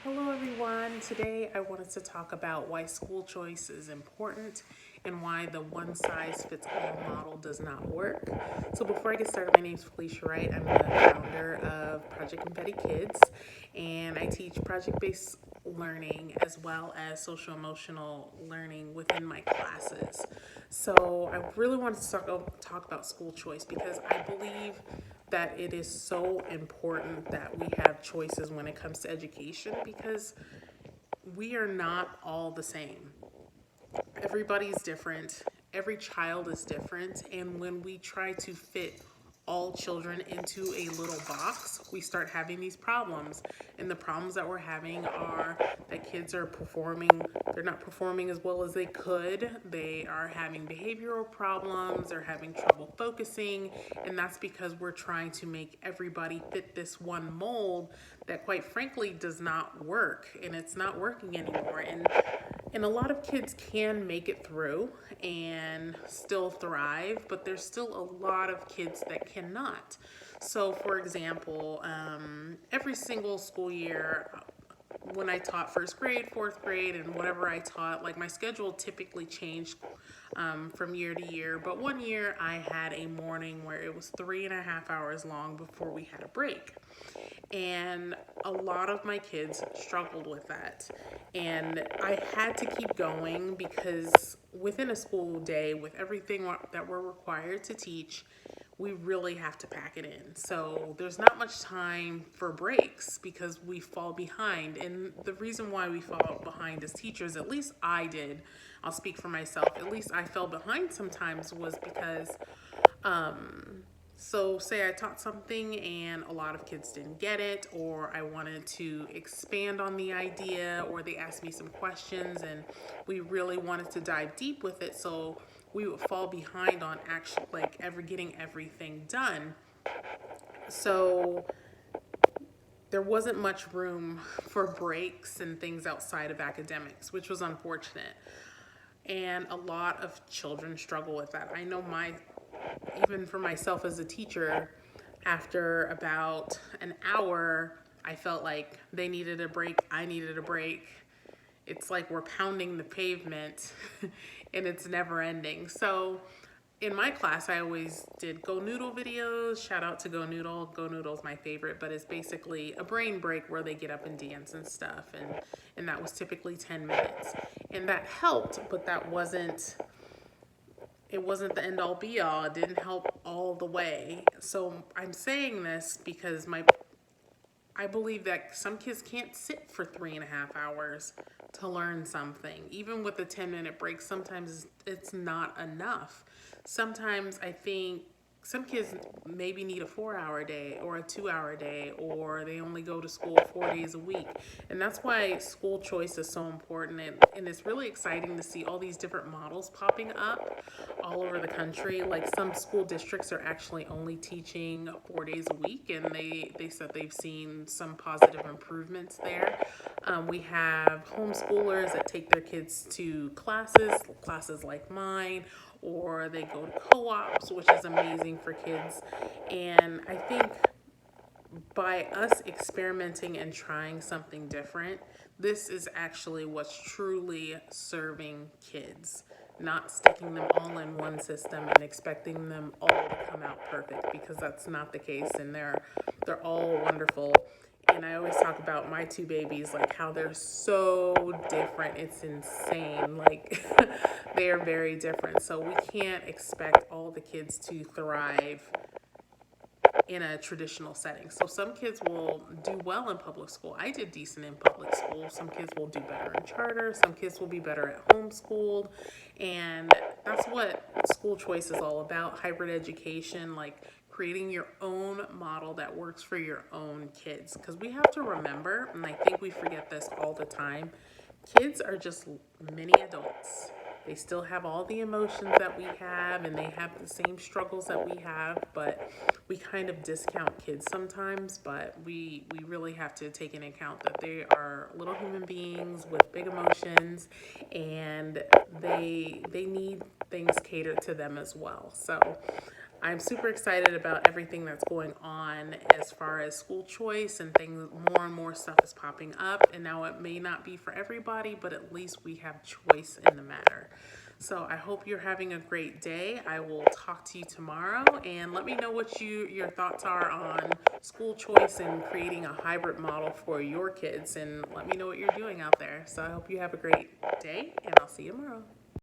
Hello, everyone. Today I wanted to talk about why school choice is important and why the one size fits all model does not work. So, before I get started, my name is Felicia Wright. I'm the founder of Project Confetti Kids, and I teach project based learning as well as social emotional learning within my classes. So, I really wanted to talk about school choice because I believe that it is so important that we have choices when it comes to education because we are not all the same. Everybody's different, every child is different, and when we try to fit all children into a little box, we start having these problems. And the problems that we're having are that kids are they're not performing as well as they could. They are having behavioral problems, they're having trouble focusing, and that's because we're trying to make everybody fit this one mold that quite frankly does not work, and it's not working anymore. And a lot of kids can make it through and still thrive, but there's still a lot of kids that cannot. So, for example, every single school year, when I taught first grade, fourth grade, and whatever I taught, like my schedule typically changed from year to year. But one year I had a morning where it was 3.5 hours long before we had a break. And a lot of my kids struggled with that. And I had to keep going because within a school day, with everything that we're required to teach, we really have to pack it in. So there's not much time for breaks because we fall behind. And the reason why we fall behind as teachers, at least I did, I'll speak for myself, at least I fell behind sometimes was because so, say I taught something and a lot of kids didn't get it, or I wanted to expand on the idea, or they asked me some questions and we really wanted to dive deep with it. So, we would fall behind on actually like ever getting everything done. So, there wasn't much room for breaks and things outside of academics, which was unfortunate. And a lot of children struggle with that. I know even for myself as a teacher, after about an hour, I felt like they needed a break, I needed a break. It's like we're pounding the pavement and it's never ending. So in my class, I always did Go Noodle videos. Shout out to Go Noodle. Go Noodle's my favorite, but it's basically a brain break where they get up and dance and stuff. And that was typically 10 minutes. And that helped, but it wasn't the end all be all. It didn't help all the way. So I'm saying this because I believe that some kids can't sit for 3.5 hours to learn something. Even with a 10-minute break, sometimes it's not enough. Sometimes I think some kids maybe need a 4 hour day or a 2 hour day, or they only go to school 4 days a week. And that's why school choice is so important. And it's really exciting to see all these different models popping up all over the country. Like some school districts are actually only teaching 4 days a week, and they said they've seen some positive improvements there. We have homeschoolers that take their kids to classes like mine, or they go to co-ops, which is amazing for kids. And I think by us experimenting and trying something different, this is actually what's truly serving kids, not sticking them all in one system and expecting them all to come out perfect, because that's not the case, and they're all wonderful. And I always talk about my two babies, like how they're so different. It's insane. Like they are very different. So we can't expect all the kids to thrive in a traditional setting. So some kids will do well in public school. I did decent in public school. Some kids will do better in charter. Some kids will be better at homeschooled. And that's what school choice is all about, hybrid education, like creating your own model that works for your own kids. Because we have to remember, and I think we forget this all the time, kids are just mini adults. They still have all the emotions that we have, and they have the same struggles that we have, but we kind of discount kids sometimes. But we really have to take into account that they are little human beings with big emotions, and they need things catered to them as well. So I'm super excited about everything that's going on as far as school choice and things. More and more stuff is popping up, and now it may not be for everybody, but at least we have choice in the matter. So I hope you're having a great day. I will talk to you tomorrow, and let me know what your thoughts are on school choice and creating a hybrid model for your kids, and let me know what you're doing out there. So I hope you have a great day, and I'll see you tomorrow.